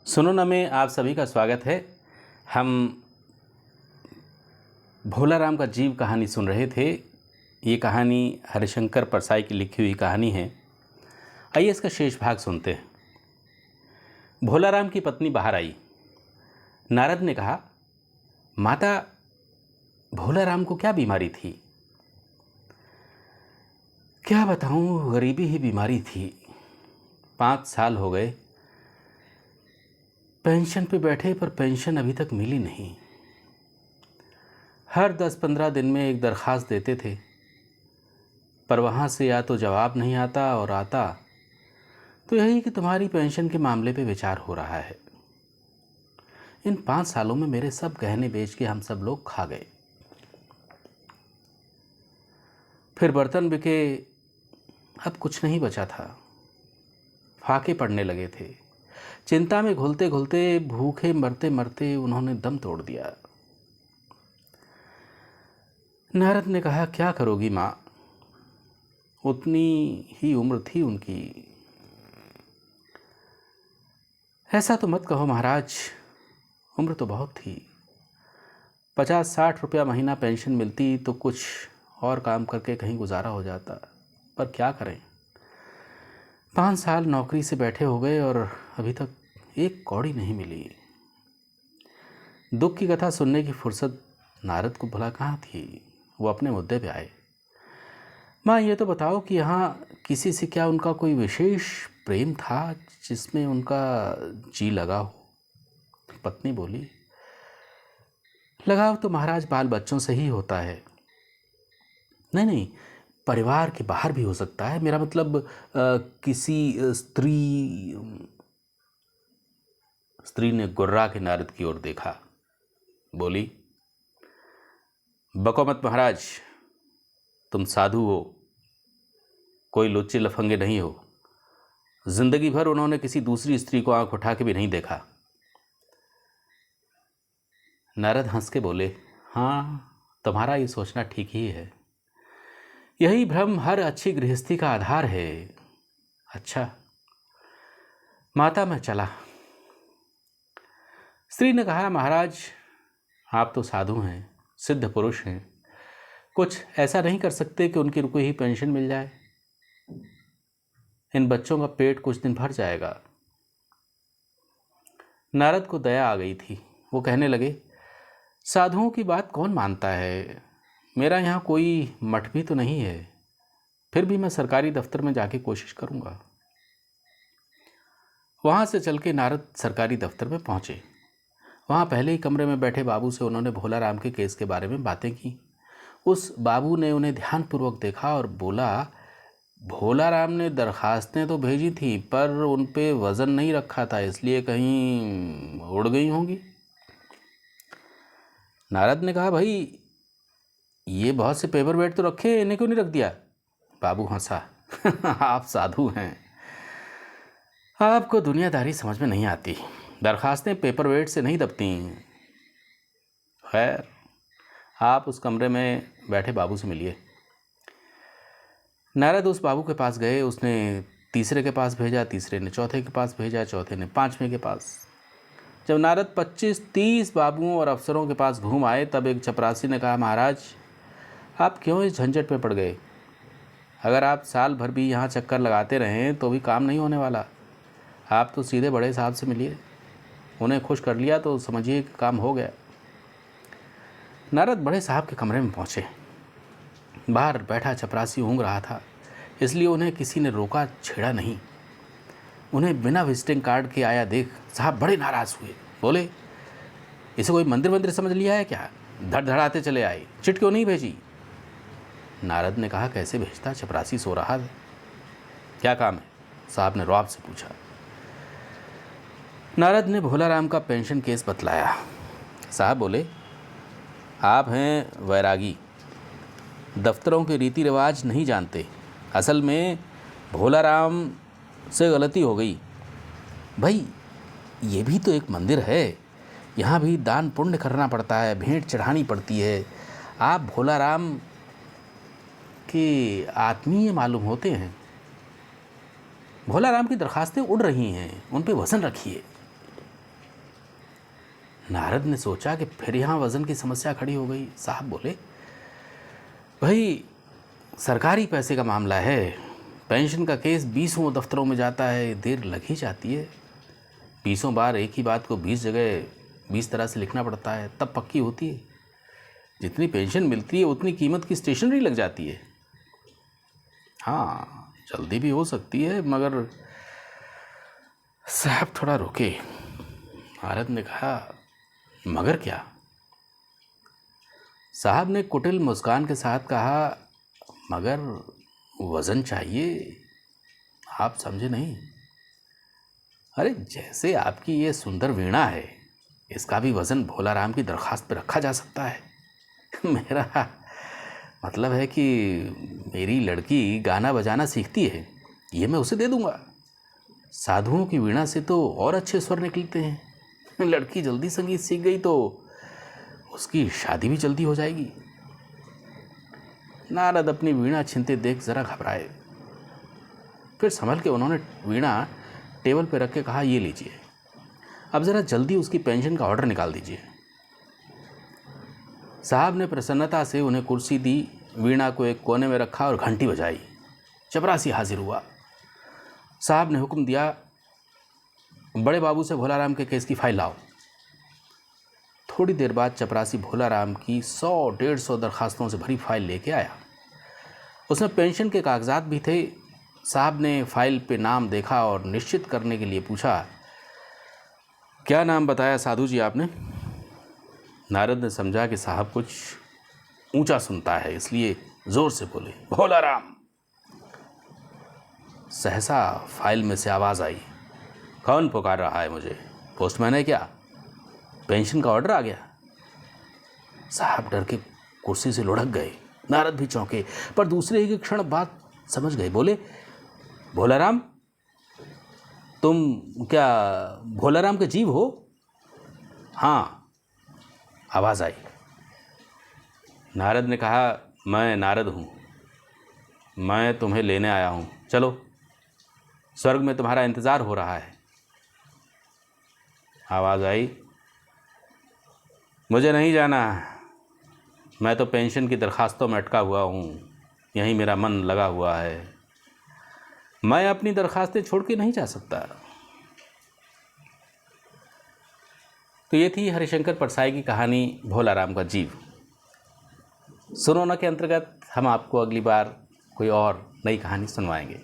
सुनो ना में आप सभी का स्वागत है। हम भोला राम का जीव कहानी सुन रहे थे। ये कहानी हरिशंकर परसाई की लिखी हुई कहानी है। आइए इसका शेष भाग सुनते हैं। भोला राम की पत्नी बाहर आई। नारद ने कहा, माता, भोला राम को क्या बीमारी थी? क्या बताऊं, गरीबी ही बीमारी थी। 5 साल हो गए पेंशन पे बैठे, पर पेंशन अभी तक मिली नहीं। हर 10-15 दिन में एक दरख्वास्त देते थे, पर वहाँ से या तो जवाब नहीं आता, और आता तो यही कि तुम्हारी पेंशन के मामले पे विचार हो रहा है। इन 5 सालों में मेरे सब गहने बेच के हम सब लोग खा गए। फिर बर्तन बिके, अब कुछ नहीं बचा था। फाके पड़ने लगे थे। चिंता में घुलते घुलते, भूखे मरते मरते उन्होंने दम तोड़ दिया। नारद ने कहा, क्या करोगी माँ, उतनी ही उम्र थी उनकी। ऐसा तो मत कहो महाराज, उम्र तो बहुत थी। 50-60 रुपया महीना पेंशन मिलती तो कुछ और काम करके कहीं गुजारा हो जाता, पर क्या करें। 5 साल नौकरी से बैठे हो गए और अभी तक एक कौड़ी नहीं मिली। दुख की कथा सुनने की फुर्सत नारद को भला कहाँ थी। वो अपने मुद्दे पे आए। माँ, ये तो बताओ कि यहाँ किसी से क्या उनका कोई विशेष प्रेम था जिसमें उनका जी लगा हो? पत्नी बोली, लगाव तो महाराज बाल बच्चों से ही होता है। नहीं नहीं, परिवार के बाहर भी हो सकता है। मेरा मतलब किसी स्त्री ने गुर्रा के नारद की ओर देखा। बोली, बको मत महाराज, तुम साधु हो, कोई लुच्चे लफंगे नहीं हो। जिंदगी भर उन्होंने किसी दूसरी स्त्री को आंख उठा के भी नहीं देखा। नारद हंस के बोले, हाँ, तुम्हारा ये सोचना ठीक ही है। यही भ्रम हर अच्छी गृहस्थी का आधार है। अच्छा माता, मैं चला। स्त्री ने कहा, महाराज, आप तो साधु हैं, सिद्ध पुरुष हैं, कुछ ऐसा नहीं कर सकते कि उनकी रुकी हुई पेंशन मिल जाए? इन बच्चों का पेट कुछ दिन भर जाएगा। नारद को दया आ गई थी। वो कहने लगे, साधुओं की बात कौन मानता है? मेरा यहाँ कोई मठ भी तो नहीं है, फिर भी मैं सरकारी दफ्तर में जाके कोशिश करूँगा। वहाँ से चल के नारद सरकारी दफ्तर में पहुँचे। वहाँ पहले ही कमरे में बैठे बाबू से उन्होंने भोला राम के केस के बारे में बातें की। उस बाबू ने उन्हें ध्यानपूर्वक देखा और बोला, भोला राम ने दरखास्तें तो भेजी थी, पर उन पे वज़न नहीं रखा था, इसलिए कहीं उड़ गई होंगी। नारद ने कहा, भाई, ये बहुत से पेपर वेट तो रखे, इन्हें क्यों नहीं रख दिया? बाबू हंसा, आप साधु हैं, आपको दुनियादारी समझ में नहीं आती। दरखास्तें पेपर वेट से नहीं दबती। खैर, आप उस कमरे में बैठे बाबू से मिलिए। नारद उस बाबू के पास गए। उसने तीसरे के पास भेजा, तीसरे ने चौथे के पास भेजा, चौथे ने 5वें के पास। जब नारद 25-30 बाबुओं और अफसरों के पास घूम आए, तब एक चपरासी ने कहा, महाराज, आप क्यों इस झंझट में पड़ गए? अगर आप साल भर भी यहाँ चक्कर लगाते रहें तो भी काम नहीं होने वाला। आप तो सीधे बड़े साहब से मिलिए, उन्हें खुश कर लिया तो समझिए कि काम हो गया। नारद बड़े साहब के कमरे में पहुँचे। बाहर बैठा चपरासी ऊँघ रहा था, इसलिए उन्हें किसी ने रोका छेड़ा नहीं। उन्हें बिना विजिटिंग कार्ड के आया देख साहब बड़े नाराज़ हुए। बोले, इसे कोई मंदिर वंदिर समझ लिया है क्या? धड़धड़ाते चले आए, चिट क्यों नहीं भेजी? नारद ने कहा, कैसे भेजता, चपरासी सो रहा है। क्या काम है? साहब ने रौब से पूछा। नारद ने भोला राम का पेंशन केस बतलाया। साहब बोले, आप हैं वैरागी, दफ्तरों के रीति रिवाज नहीं जानते। असल में भोला राम से गलती हो गई। भाई, ये भी तो एक मंदिर है, यहाँ भी दान पुण्य करना पड़ता है, भेंट चढ़ानी पड़ती है। आप भोला राम के आत्मीय मालूम होते हैं। भोला राम की दरखास्तें उड़ रही हैं, उन पे वज़न रखिए। नारद ने सोचा कि फिर यहाँ वज़न की समस्या खड़ी हो गई। साहब बोले, भाई सरकारी पैसे का मामला है, पेंशन का केस 20 दफ्तरों में जाता है, देर लग ही जाती है। 20 बार एक ही बात को 20 जगह 20 तरह से लिखना पड़ता है, तब पक्की होती है। जितनी पेंशन मिलती है उतनी कीमत की स्टेशनरी लग जाती है। हाँ, जल्दी भी हो सकती है, मगर साहब थोड़ा रुके। नारद ने कहा, मगर क्या? साहब ने कुटिल मुस्कान के साथ कहा, मगर वज़न चाहिए। आप समझे नहीं? अरे जैसे आपकी ये सुंदर वीणा है, इसका भी वज़न भोला राम की दरख्वास्त पर रखा जा सकता है। मेरा मतलब है कि मेरी लड़की गाना बजाना सीखती है, ये मैं उसे दे दूंगा। साधुओं की वीणा से तो और अच्छे स्वर निकलते हैं। लड़की जल्दी संगीत सीख गई तो उसकी शादी भी जल्दी हो जाएगी। नारद अपनी वीणा छीनते देख जरा घबराए, फिर संभल के उन्होंने वीणा टेबल पर रख के कहा, ये लीजिए, अब ज़रा जल्दी उसकी पेंशन का ऑर्डर निकाल दीजिए। साहब ने प्रसन्नता से उन्हें कुर्सी दी, वीणा को एक कोने में रखा और घंटी बजाई। चपरासी हाजिर हुआ। साहब ने हुक्म दिया, बड़े बाबू से भोलाराम के केस की फाइल लाओ। थोड़ी देर बाद चपरासी भोलाराम की 100-150 दरखास्तों से भरी फाइल लेके आया। उसमें पेंशन के कागजात भी थे। साहब ने फाइल पे नाम देखा और निश्चित करने के लिए पूछा, क्या नाम बताया साधु जी आपने? नारद ने समझा कि साहब कुछ ऊंचा सुनता है, इसलिए जोर से बोले, भोलाराम। सहसा फाइल में से आवाज़ आई, कौन पुकार रहा है मुझे? पोस्टमैन है क्या? पेंशन का ऑर्डर आ गया। साहब डर के कुर्सी से लुढ़क गए। नारद भी चौंके, पर दूसरे ही क्षण बात समझ गए। बोले, भोलाराम, तुम क्या भोलाराम के जीव हो? हाँ, आवाज़ आई। नारद ने कहा, मैं नारद हूँ, मैं तुम्हें लेने आया हूँ, चलो, स्वर्ग में तुम्हारा इंतज़ार हो रहा है। आवाज़ आई, मुझे नहीं जाना, मैं तो पेंशन की दरखास्तों में अटका हुआ हूँ, यहीं मेरा मन लगा हुआ है, मैं अपनी दरखास्तें छोड़ के नहीं जा सकता। तो ये थी हरिशंकर परसाई की कहानी भोलाराम का जीव। सुनो ना के अंतर्गत हम आपको अगली बार कोई और नई कहानी सुनवाएंगे।